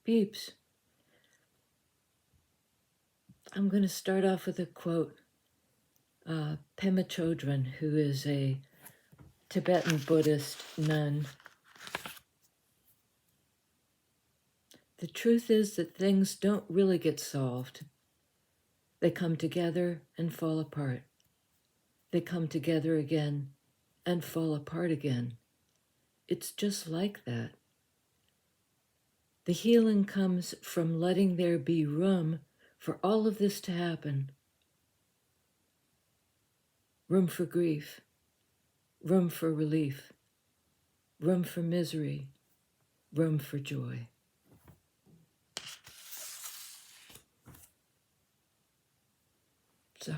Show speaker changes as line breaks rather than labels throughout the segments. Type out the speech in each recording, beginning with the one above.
Peeps, I'm going to start off with a quote. Pema Chodron, who is a Tibetan Buddhist nun. The truth is that things don't really get solved. They come together and fall apart. They come together again and fall apart again. It's just like that. The healing comes from letting there be room for all of this to happen. Room for grief, room for relief, room for misery, room for joy. So,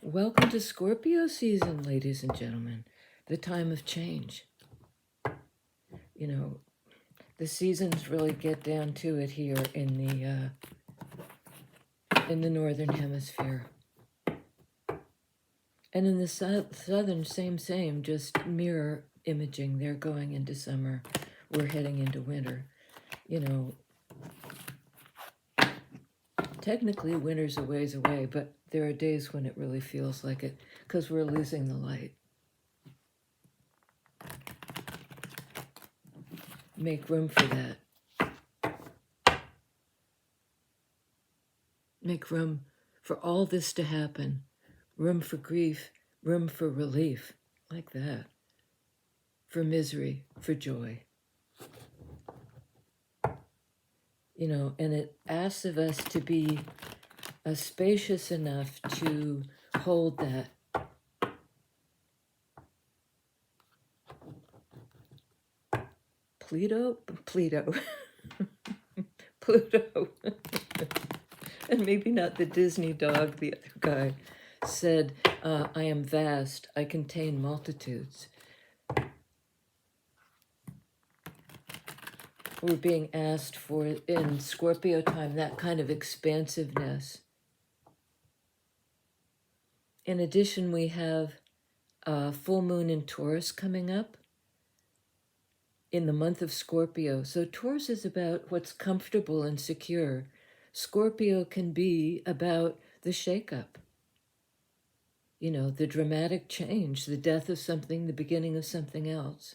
welcome to Scorpio season, ladies and gentlemen, the time of change. You know, the seasons really get down to it here in the northern hemisphere. And in the southern, same, just mirror imaging. They're going into summer. We're heading into winter. You know, technically winter's a ways away, but there are days when it really feels like it because we're losing the light. Make room for that. Make room for all this to happen. Room for grief, room for relief, like that. For misery, for joy. You know, and it asks of us to be spacious enough to hold that. Pluto, Pluto. And maybe not the Disney dog, the other guy said, I am vast, I contain multitudes. We're being asked for, in Scorpio time, that kind of expansiveness. In addition, we have full moon in Taurus coming up in the month of Scorpio. So Taurus is about what's comfortable and secure. Scorpio can be about the shakeup. You know, the dramatic change, the death of something, the beginning of something else.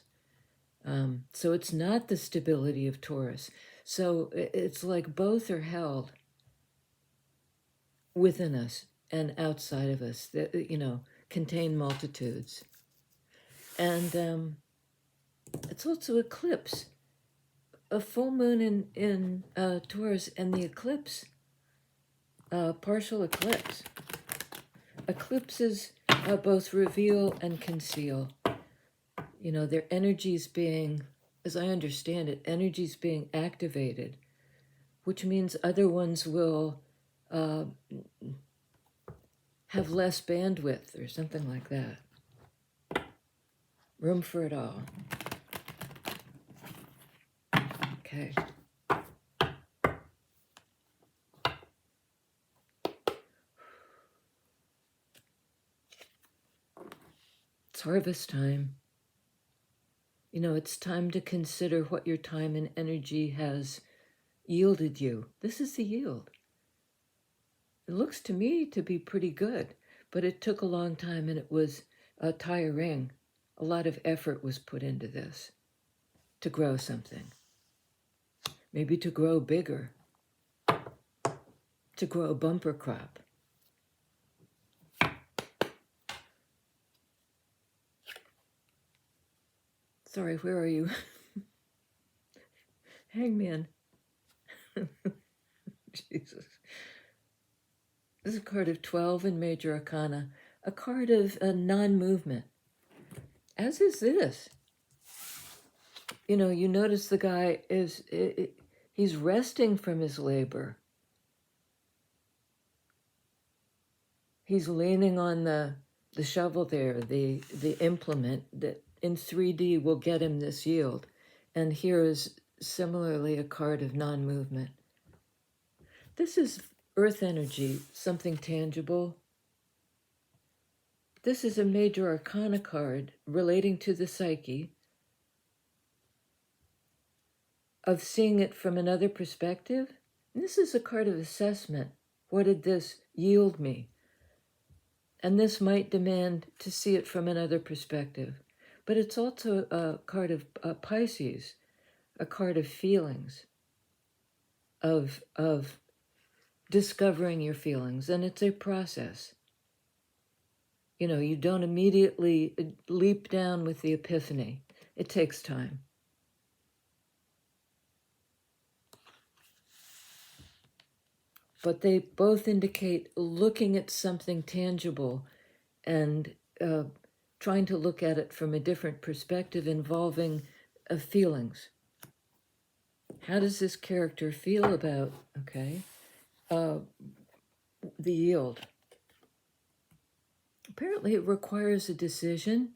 So it's not the stability of Taurus. So it's like both are held within us and outside of us, that, you know, contain multitudes. And it's also eclipse. A full moon in Taurus and the eclipse, partial eclipse. Eclipses both reveal and conceal. You know, their energies being, as I understand it, energies being activated, which means other ones will have less bandwidth or something like that. Room for it all. Okay. It's harvest time. You know, it's time to consider what your time and energy has yielded you. This is the yield. It looks to me to be pretty good, but it took a long time and it was tiring. A lot of effort was put into this to grow something. Maybe to grow bigger, to grow a bumper crop. Sorry, where are you? Hangman. Jesus. This is a card of 12 in Major Arcana, a card of non-movement, as is this. You know, you notice the guy he's resting from his labor. He's leaning on the shovel there, the implement that in 3D will get him this yield. And here is similarly a card of non-movement. This is earth energy, something tangible. This is a Major Arcana card relating to the psyche. of seeing it from another perspective. And this is a card of assessment. What did this yield me? And this might demand to see it from another perspective. But it's also a card of Pisces, a card of feelings, of discovering your feelings. And it's a process. You know, you don't immediately leap down with the epiphany. It takes time. But they both indicate looking at something tangible and trying to look at it from a different perspective involving feelings. How does this character feel about, the yield? Apparently it requires a decision,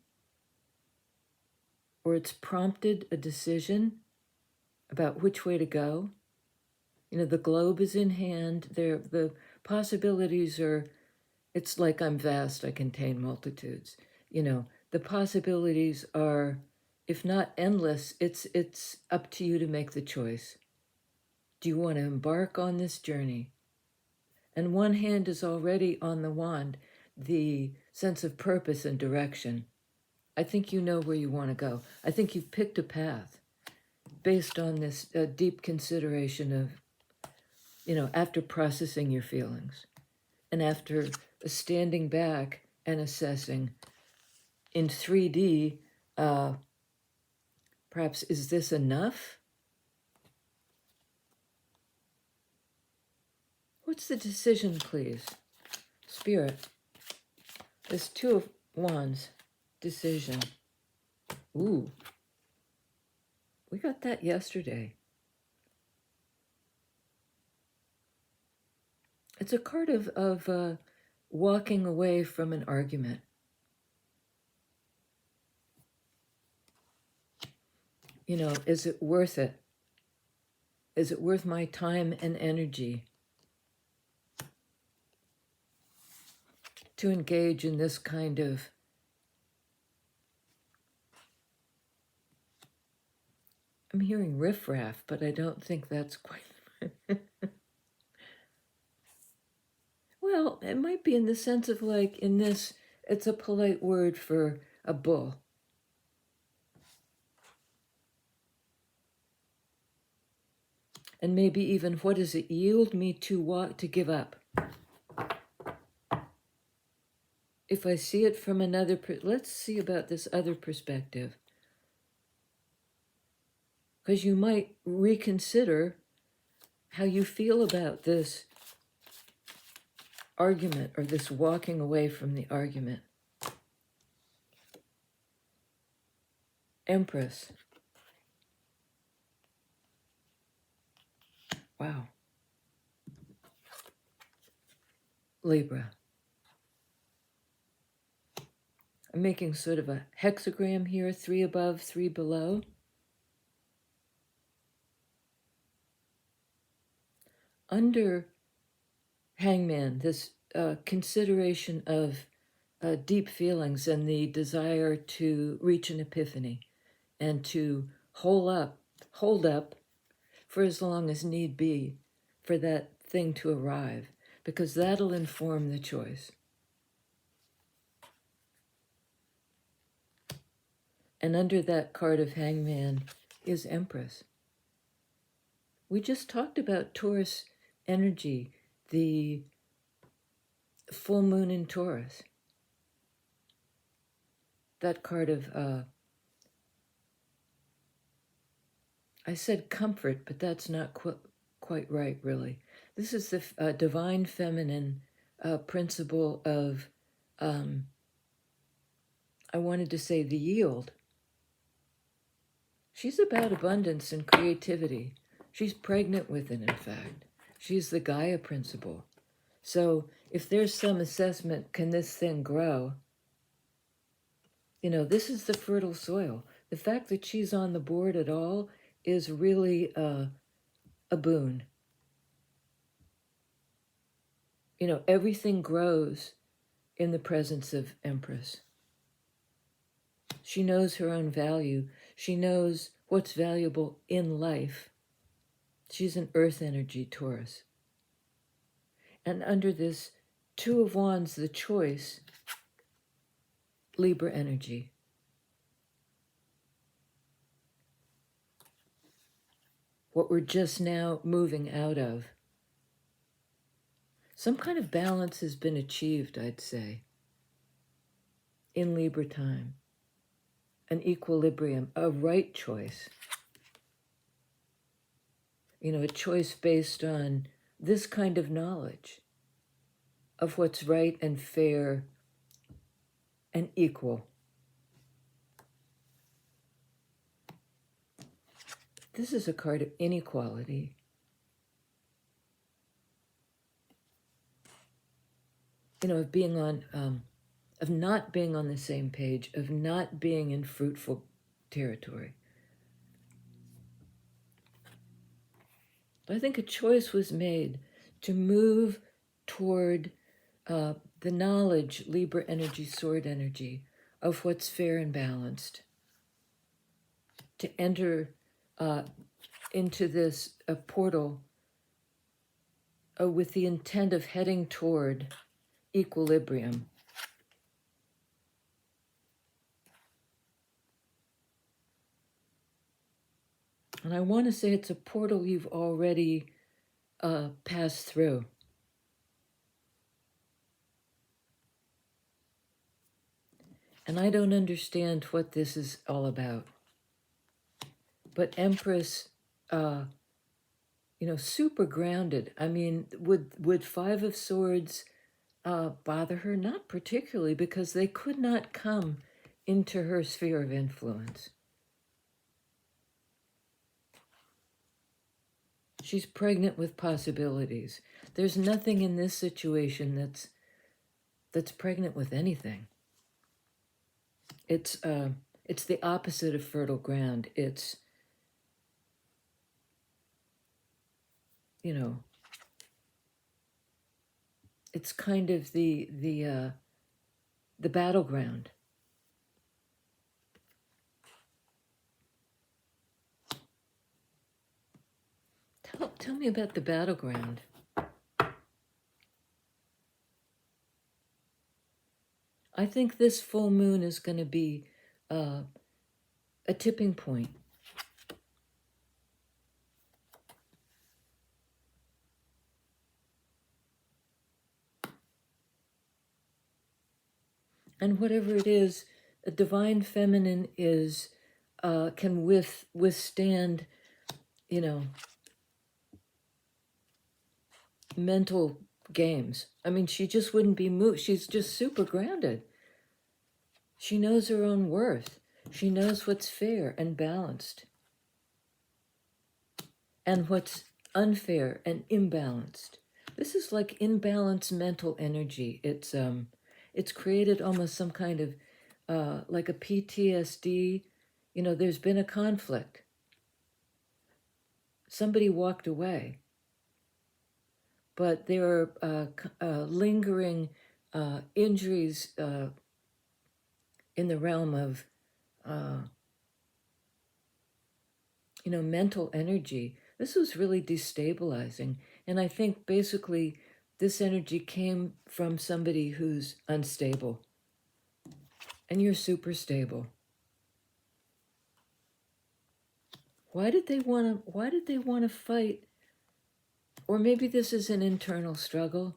or it's prompted a decision about which way to go. You know, the globe is in hand. The possibilities are, it's like I'm vast, I contain multitudes. You know, the possibilities are, if not endless, it's up to you to make the choice. Do you want to embark on this journey? And one hand is already on the wand, the sense of purpose and direction. I think you know where you want to go. I think you've picked a path based on this deep consideration of, you know, after processing your feelings and after standing back and assessing in 3D, perhaps, is this enough? What's the decision, please? Spirit. There's 2 of Wands. Decision. Ooh. We got that yesterday. It's a card of walking away from an argument. You know, is it worth it? Is it worth my time and energy to engage in this kind of I'm hearing riffraff, but I don't think that's quite well, it might be in the sense of like in this, it's a polite word for a bull. And maybe even what does it yield me to give up? If I see it from another, let's see about this other perspective. Because you might reconsider how you feel about this argument or this walking away from the argument. Empress. Wow. Libra. I'm making sort of a hexagram here, 3 above, 3 below. Under Hangman, this consideration of deep feelings and the desire to reach an epiphany and to hold up for as long as need be for that thing to arrive, because that'll inform the choice. And under that card of Hangman is Empress. We just talked about Taurus energy, the full moon in Taurus. That card of, I said comfort, but that's not quite right, really. This is the divine feminine principle of, I wanted to say the yield. She's about abundance and creativity. She's pregnant with it, in fact. She's the Gaia principle. So if there's some assessment, can this thing grow? You know, this is the fertile soil. The fact that she's on the board at all is really a boon. You know, everything grows in the presence of Empress. She knows her own value. She knows what's valuable in life. She's an earth energy Taurus. And under this Two of Wands, the choice, Libra energy. What we're just now moving out of. Some kind of balance has been achieved, I'd say, in Libra time. An equilibrium, a right choice. A choice based on this kind of knowledge of what's right and fair and equal. This is a card of inequality. Of being on, of not being on the same page, of not being in fruitful territory. I think a choice was made to move toward the knowledge, Libra energy, sword energy, of what's fair and balanced. To enter into this portal with the intent of heading toward equilibrium. And I want to say it's a portal you've already passed through. And I don't understand what this is all about. But Empress, super grounded. I mean, would Five of Swords bother her? Not particularly, because they could not come into her sphere of influence. She's pregnant with possibilities. There's nothing in this situation that's pregnant with anything. It's the opposite of fertile ground. It's it's kind of the battleground. Tell me about the battleground. I think this full moon is going to be a tipping point. And whatever it is, a divine feminine is can withstand, mental games. I mean, she just wouldn't be moved. She's just super grounded. She knows her own worth. She knows what's fair and balanced, and what's unfair and imbalanced. This is like imbalanced mental energy. It's created almost some kind of like a PTSD. There's been a conflict. Somebody walked away, but there are lingering injuries in the realm of, mental energy. This was really destabilizing. And I think basically this energy came from somebody who's unstable. And you're super stable. Why did they want to fight? Or maybe this is an internal struggle.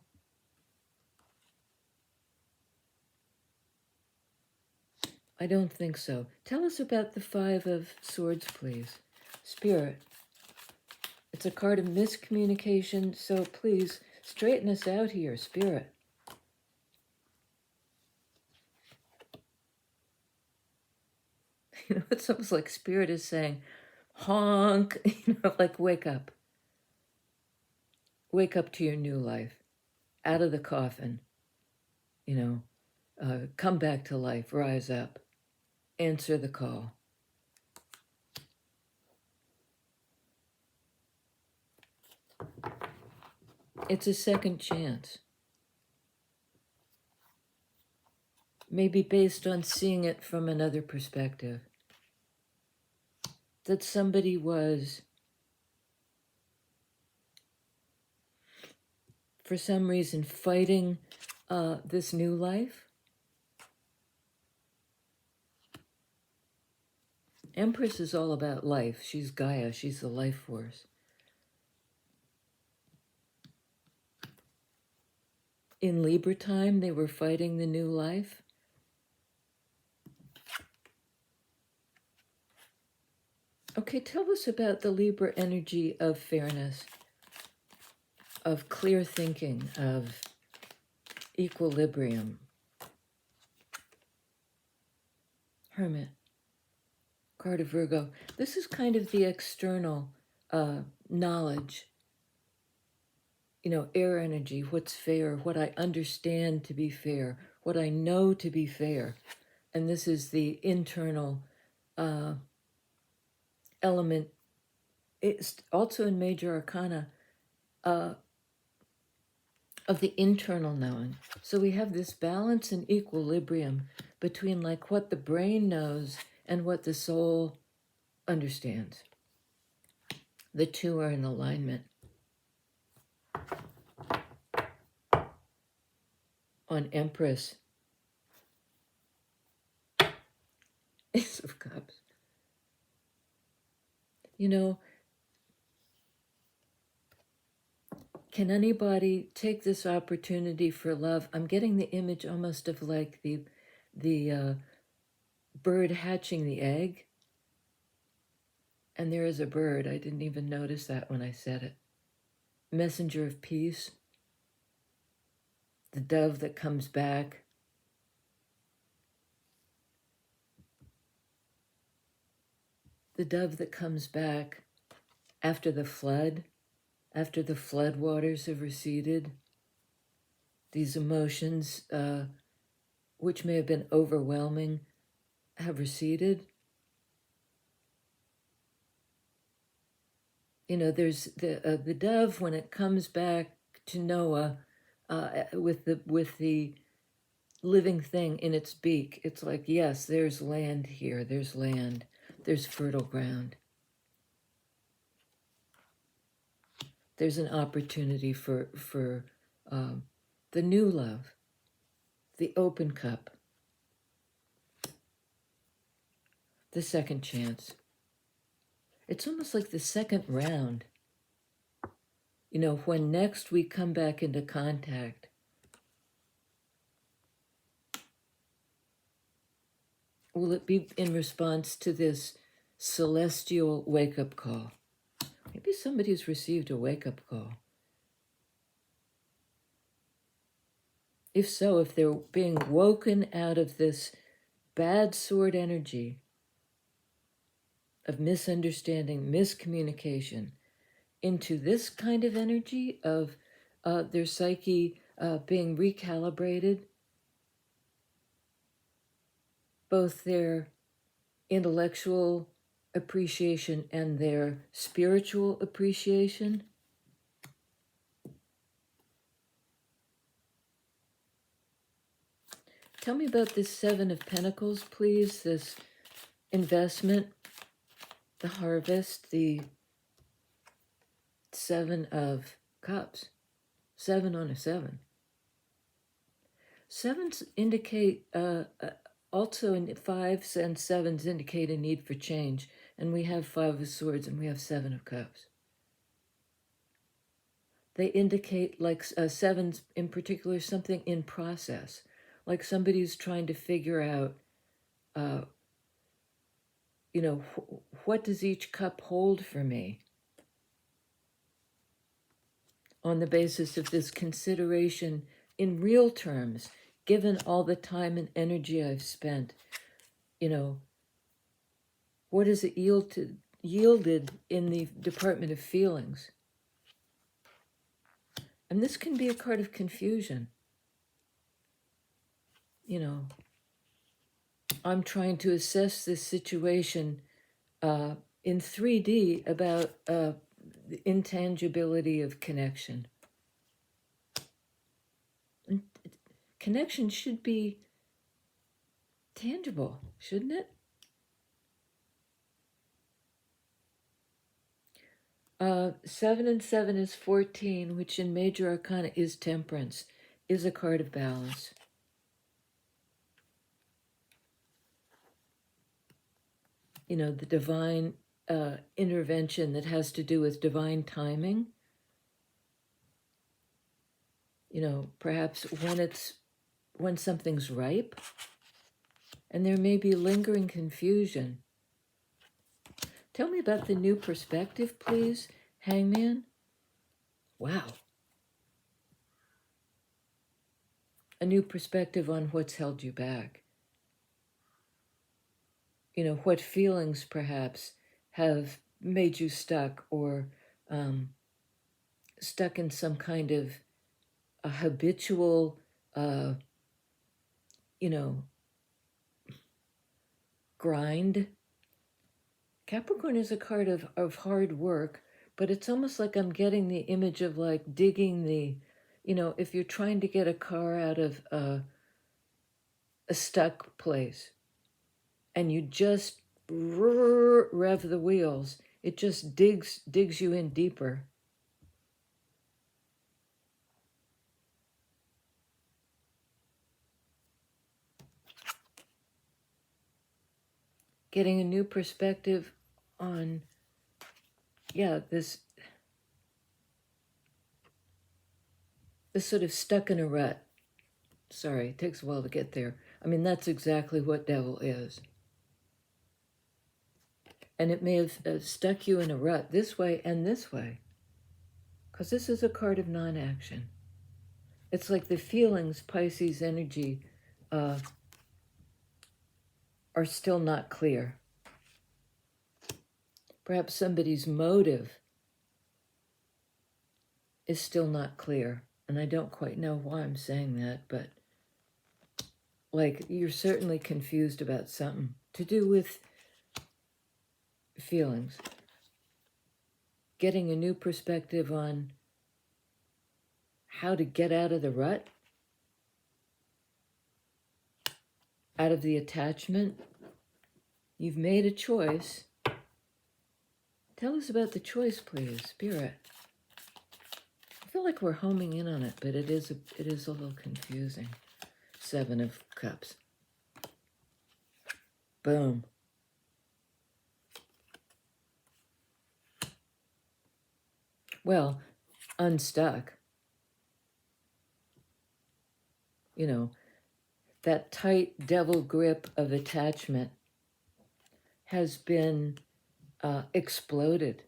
I don't think so. Tell us about the Five of Swords, please. Spirit. It's a card of miscommunication, so please straighten us out here, Spirit. It's almost like Spirit is saying, honk, like wake up. Wake up to your new life. Out of the coffin. Come back to life, rise up. Answer the call. It's a second chance. Maybe based on seeing it from another perspective. That somebody was for some reason, fighting this new life. Empress is all about life. She's Gaia. She's the life force. In Libra time, they were fighting the new life. Okay, tell us about the Libra energy of fairness, of clear thinking, of equilibrium. Hermit, card of Virgo. This is kind of the external knowledge. You know, air energy, what's fair, what I understand to be fair, what I know to be fair. And this is the internal element. It's also in major arcana of the internal knowing. So we have this balance and equilibrium between like what the brain knows and what the soul understands. The two are in alignment. On Empress, Ace of Cups. You know, can anybody take this opportunity for love? I'm getting the image almost of like the bird hatching the egg. And there is a bird. I didn't even notice that when I said it. Messenger of peace. The dove that comes back. The dove that comes back after the flood waters have receded. These emotions, which may have been overwhelming, have receded. You know, there's the dove when it comes back to Noah with the living thing in its beak. It's like, yes, there's land here. There's land. There's fertile ground. There's an opportunity for the new love, the open cup, the second chance. It's almost like the second round. You know, when next we come back into contact, will it be in response to this celestial wake-up call? Maybe somebody's received a wake-up call. If so, if they're being woken out of this bad sword energy of misunderstanding, miscommunication, into this kind of energy of their psyche being recalibrated, both their intellectual appreciation and their spiritual appreciation. Tell me about this Seven of Pentacles, please, this investment, the harvest, the Seven of Cups, 7 on a 7. Sevens indicate, also in 5s and 7s indicate a need for change. And we have 5 of Swords and we have 7 of Cups. They indicate, like 7s in particular, something in process. Like somebody's trying to figure out, you know, what does each cup hold for me? On the basis of this consideration in real terms, given all the time and energy I've spent, you know, what has it yielded in the department of feelings? And this can be a card of confusion. You know, I'm trying to assess this situation in 3D about the intangibility of connection. And connection should be tangible, shouldn't it? 7 and 7 is 14, which in major arcana is temperance, is a card of balance. You know, the divine intervention that has to do with divine timing. You know, perhaps when something's ripe, and there may be lingering confusion. Tell me about the new perspective, please, Hangman. Wow. A new perspective on what's held you back. You know, what feelings perhaps have made you stuck, or stuck in some kind of a habitual, you know, grind. Capricorn is a card of hard work, but it's almost like I'm getting the image of like digging the, you know, if you're trying to get a car out of a stuck place and you just rev the wheels, it just digs you in deeper. Getting a new perspective on, yeah, this sort of stuck in a rut. Sorry, it takes a while to get there. I mean, that's exactly what devil is. And it may have stuck you in a rut this way and this way, because this is a card of non-action. It's like the feelings, Pisces energy, are still not clear. Perhaps somebody's motive is still not clear. And I don't quite know why I'm saying that, but like you're certainly confused about something to do with feelings. Getting a new perspective on how to get out of the rut, out of the attachment. You've made a choice. Tell us about the choice, please, Spirit. I feel like we're homing in on it, but it is a little confusing. 7 of Cups. Boom. Well, unstuck. You know, that tight devil grip of attachment has been exploded.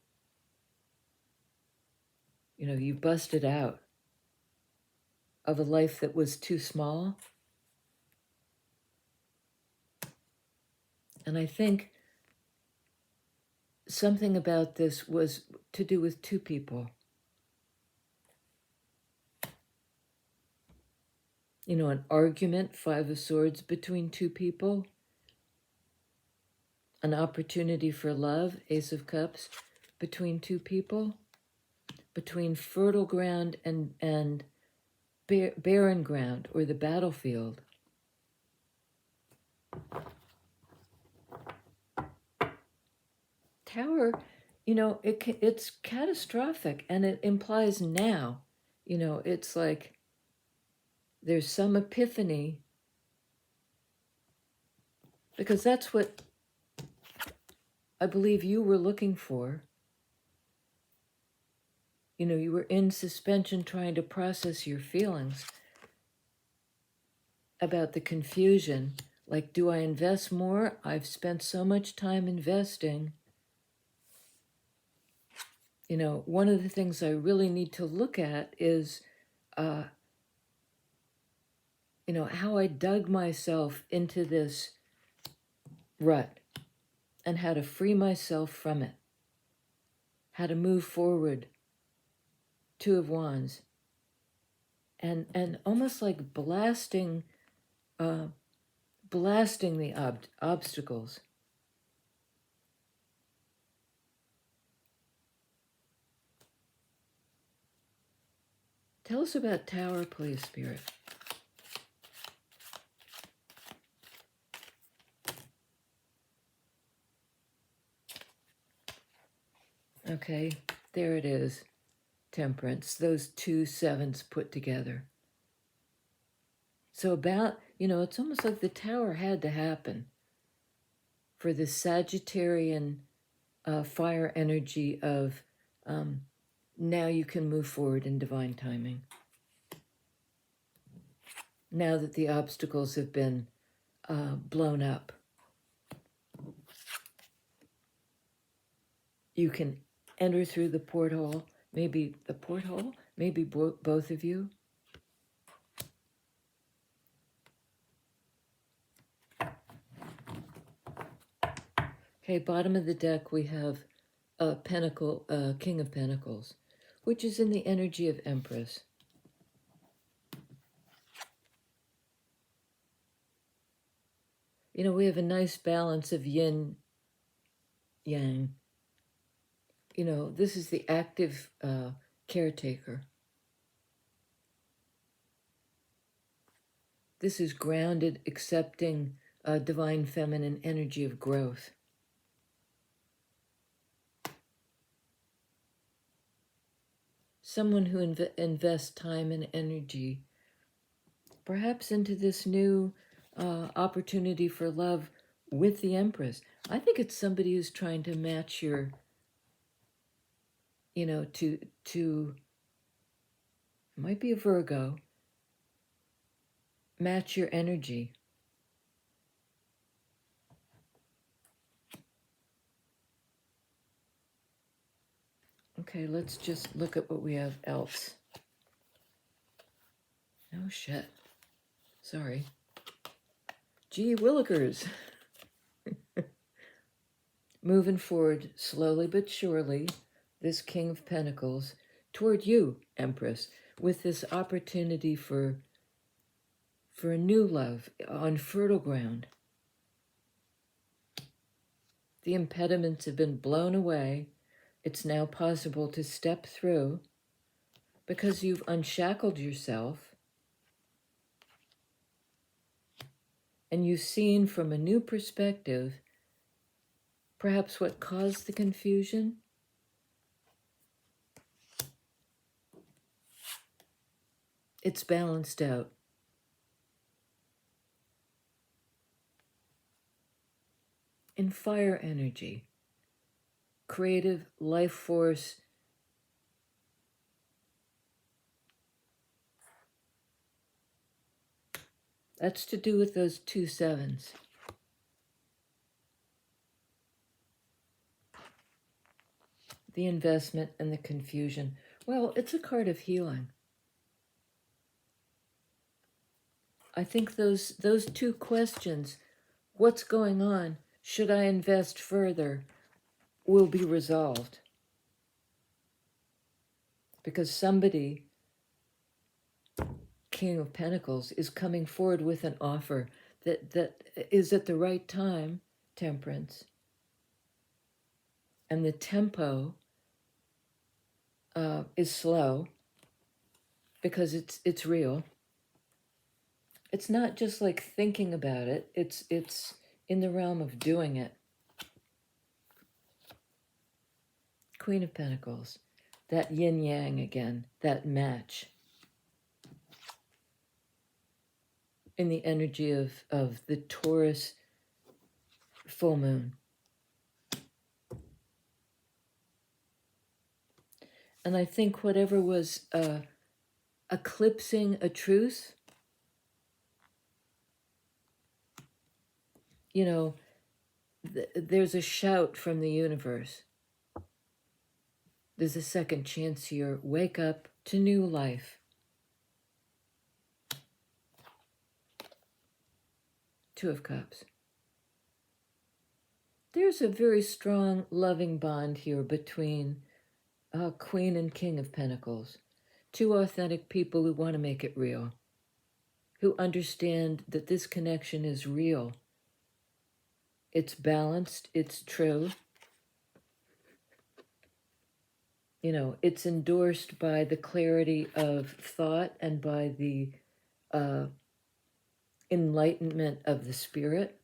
You know, you busted out of a life that was too small. And I think something about this was to do with two people. You know, an argument, 5 of Swords, between two people. An opportunity for love, Ace of Cups, between two people. Between fertile ground and barren ground, or the battlefield. Tower, you know, it's catastrophic, and it implies now. You know, it's like there's some epiphany, because that's what I believe you were looking for. You know, you were in suspension trying to process your feelings about the confusion. Like, do I invest more? I've spent so much time investing. You know, one of the things I really need to look at is, you know, how I dug myself into this rut and how to free myself from it, how to move forward. 2 of Wands. And almost like blasting the obstacles. Tell us about Tower, please, Spirit. Okay, There it is, Temperance, those 2 sevens put together. So about, it's almost like the Tower had to happen for the Sagittarian fire energy of now you can move forward in divine timing. Now that the obstacles have been blown up, you can enter through the porthole, maybe the porthole, maybe both of you. Okay, bottom of the deck we have Pentacle, King of Pentacles, which is in the energy of Empress. We have a nice balance of yin, yang. This is the active caretaker. This is grounded, accepting divine feminine energy of growth. Someone who invests time and energy, perhaps into this new opportunity for love with the Empress. I think it's somebody who's trying to match your, to might be a Virgo, match your energy. Okay, let's just look at what we have else. Oh, shit. Sorry. Gee willikers. Moving forward slowly but surely, this King of Pentacles, toward you, Empress, with this opportunity for a new love on fertile ground. The impediments have been blown away. It's now possible to step through because you've unshackled yourself and you've seen from a new perspective perhaps what caused the confusion. It's balanced out. In fire energy, creative life force, that's to do with those 2 sevens. The investment and the confusion. Well, it's a card of healing. I think those 2 questions, what's going on, should I invest further, will be resolved. Because somebody, King of Pentacles, is coming forward with an offer that is at the right time, Temperance. And the tempo is slow because it's real. It's not just like thinking about it. It's in the realm of doing it. Queen of Pentacles, that yin yang again, that match. In the energy of the Taurus full moon. And I think whatever was eclipsing a truth, there's a shout from the universe. There's a second chance here. Wake up to new life. Two of Cups. There's a very strong, loving bond here between Queen and King of Pentacles. 2 authentic people who want to make it real, who understand that this connection is real. It's balanced, it's true. It's endorsed by the clarity of thought and by the enlightenment of the spirit.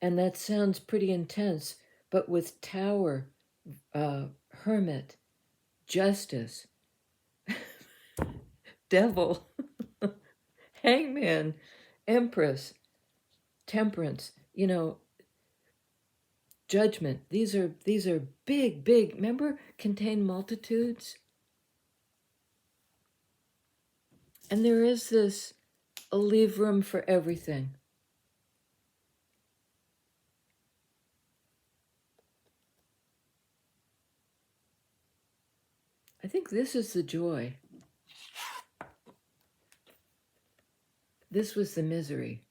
And that sounds pretty intense, But with Tower, Hermit, Justice, Devil, Hangman, Empress, Temperance, Judgment. These are big. Remember, contain multitudes, and there is this. Leave room for everything. I think this is the joy. This was the misery.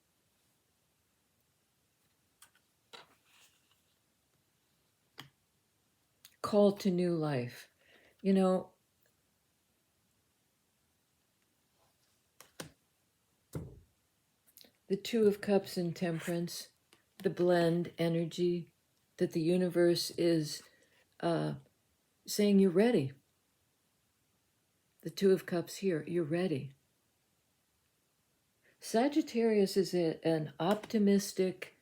Call to new life. The Two of Cups and Temperance, the blend energy that the universe is saying you're ready. The Two of Cups here, you're ready. Sagittarius is an optimistic,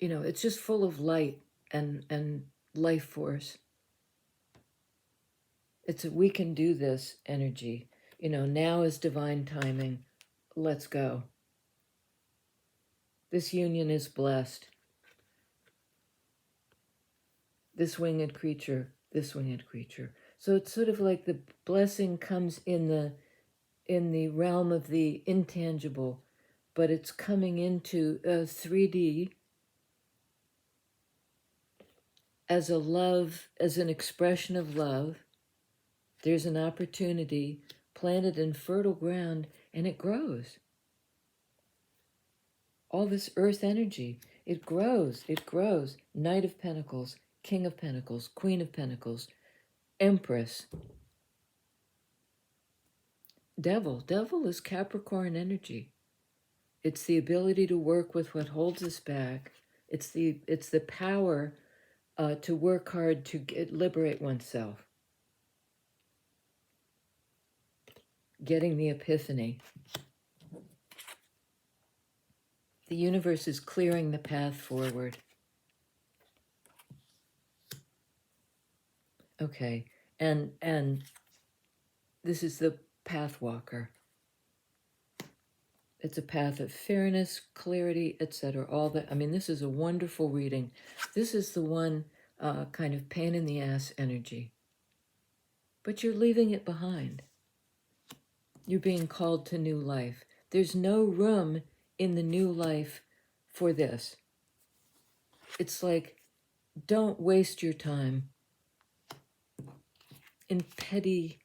it's just full of light and life force. It's a we can do this energy. Now is divine timing. Let's go. This union is blessed. This winged creature, this winged creature. So it's sort of like the blessing comes in the realm of the intangible, but it's coming into 3D as a love, as an expression of love. There's an opportunity planted in fertile ground, and it grows. All this earth energy, it grows. Knight of Pentacles, King of Pentacles, Queen of Pentacles, Empress. Devil is Capricorn energy. It's the ability to work with what holds us back. It's the power to work hard to liberate oneself. Getting the epiphany. The universe is clearing the path forward. Okay, and this is the path walker. It's a path of fairness, clarity, etc. This is a wonderful reading. This is the one kind of pain in the ass energy. But you're leaving it behind. You're being called to new life. There's no room in the new life for this. It's like, don't waste your time in petty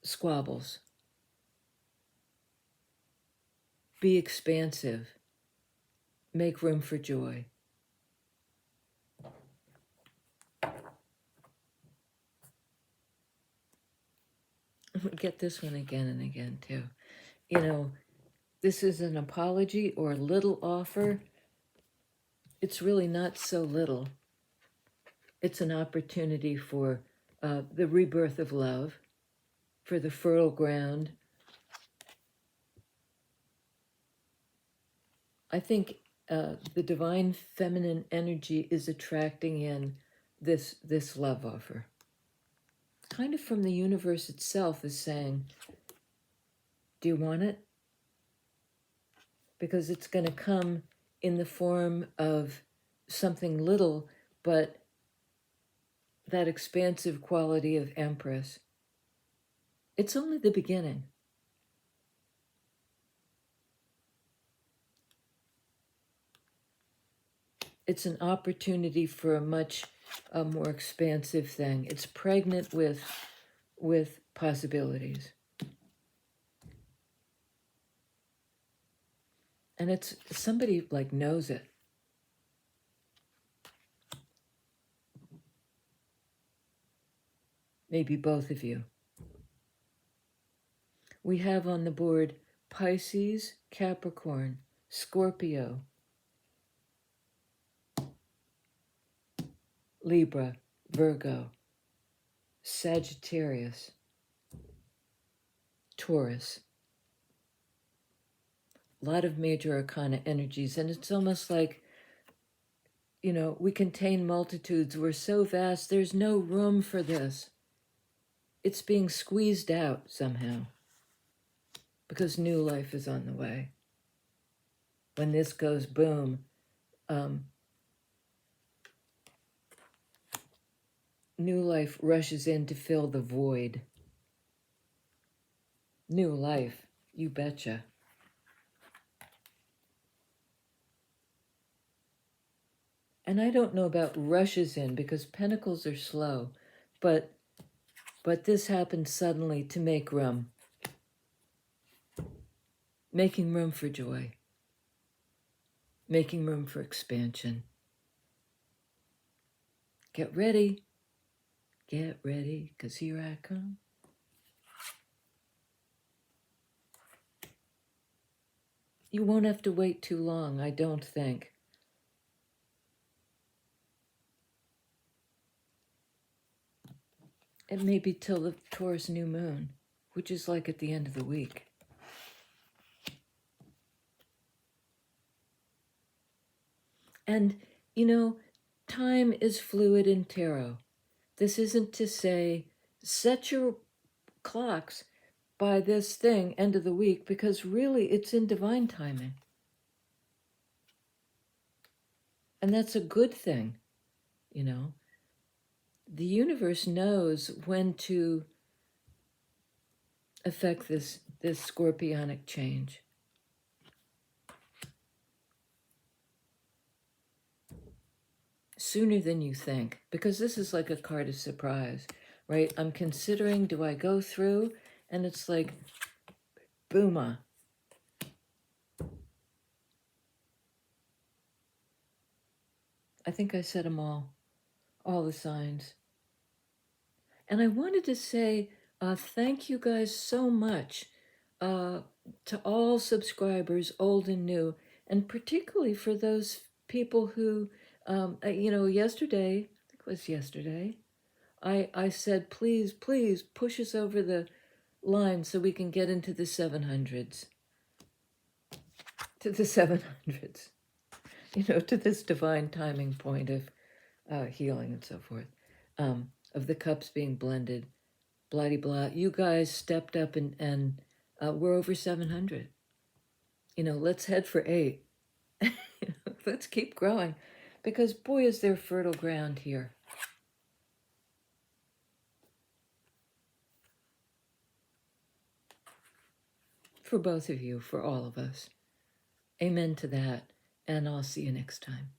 squabbles. Be expansive. Make room for joy. We get this one again and again, too. This is an apology or a little offer. It's really not so little. It's an opportunity for the rebirth of love, for the fertile ground. I think the divine feminine energy is attracting in this love offer. Kind of from the universe itself is saying, do you want it? Because it's going to come in the form of something little, but that expansive quality of Empress. It's only the beginning. It's an opportunity for a much more expansive thing. It's pregnant with possibilities. And it's somebody like knows it. Maybe both of you. We have on the board Pisces, Capricorn, Scorpio, Libra, Virgo, Sagittarius, Taurus, lot of major arcana energies, and it's almost like, we contain multitudes. We're so vast, there's no room for this. It's being squeezed out somehow because new life is on the way. When this goes boom, new life rushes in to fill the void. New life, you betcha. And I don't know about rushes in because pentacles are slow, but this happened suddenly to make room. Making room for joy. Making room for expansion. Get ready, because here I come. You won't have to wait too long, I don't think. It may be till the Taurus new moon, which is like at the end of the week. And, time is fluid in tarot. This isn't to say, set your clocks by this thing, end of the week, because really it's in divine timing. And that's a good thing, The universe knows when to affect this scorpionic change. Sooner than you think, because this is like a card of surprise, right? I'm considering, do I go through? And it's like, booma. I think I said them all the signs. And I wanted to say thank you guys so much to all subscribers, old and new, and particularly for those people who, yesterday, I think it was yesterday, I said, please push us over the line so we can get into the 700s. To the 700s. To this divine timing point of healing and so forth. Of the cups being blended, blah blah. You guys stepped up and we're over 700. Let's head for 8. Let's keep growing, because boy, is there fertile ground here. For both of you, for all of us. Amen to that, and I'll see you next time.